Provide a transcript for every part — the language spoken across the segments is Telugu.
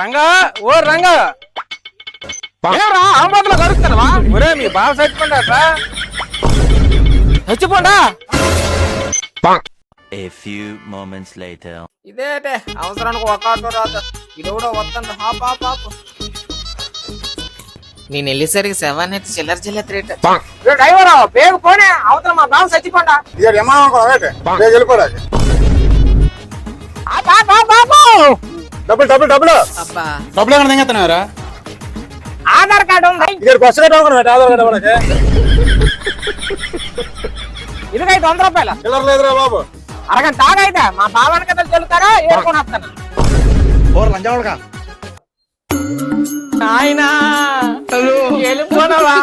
రంగా ఓ రంగా ఏరా ఆంబాతులో కరుస్తానవా? ఒరే మీ బావ చచ్చిపోండా చచ్చిపోండా. A few moments later. ఇదేటే అవసరానికి ఒక ఆటో రాదు, ఇది కూడా వస్తుంది. పాపు నేను వెళ్ళేసరికి శవాన్ని అయితే చిల్లర చిల్లర రేట్. డ్రైవర్ బేగ పోనే, అవతల మా బావ చచ్చిపోండా. డబ్బులు డబ్బులు డబ్బులు అబ్బా డబ్బులు ఎక్కడ తెంగేస్తున్నారా? ఆధార్ కార్డు ఉంది, బస్సు కట్టాలనుకున్నా ఆధార్ కార్డు వాళ్ళకి ఇదిగో 100 రూపాయలు. చిల్లర లేదురా బాబు. అరగంట తాగైతే మా బావానికి కథలు చెల్లుతారా ఏడుకొని వస్తాను. లంచా నాయనా వెళ్ళిపోనవా,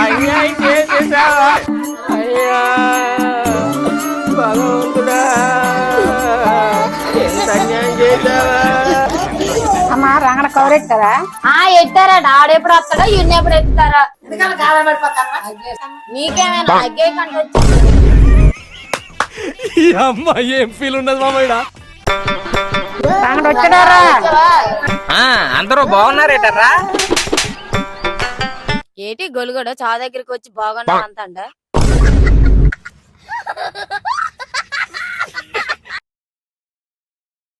అన్యాయం చేసేసావా అయ్యా భగవంతుడా, ఎంత అన్యాయం చేశావా. అమ్మా రంగడ కవర్ ఎత్తారా? ఎత్తారట. ఆడెప్పుడు వస్తాడో ఈయన ఎప్పుడు ఎత్తారా? నీకేమైనా అగ్గే కంటే అమ్మాయి ఏం ఫీల్ ఉన్నది మామయ్య. రంగడ వచ్చాడారా? అందరూ బాగున్నారేటరా? ఏటి గొలుగడ చా దగ్గరికి వచ్చి బాగున్నా అంతండ.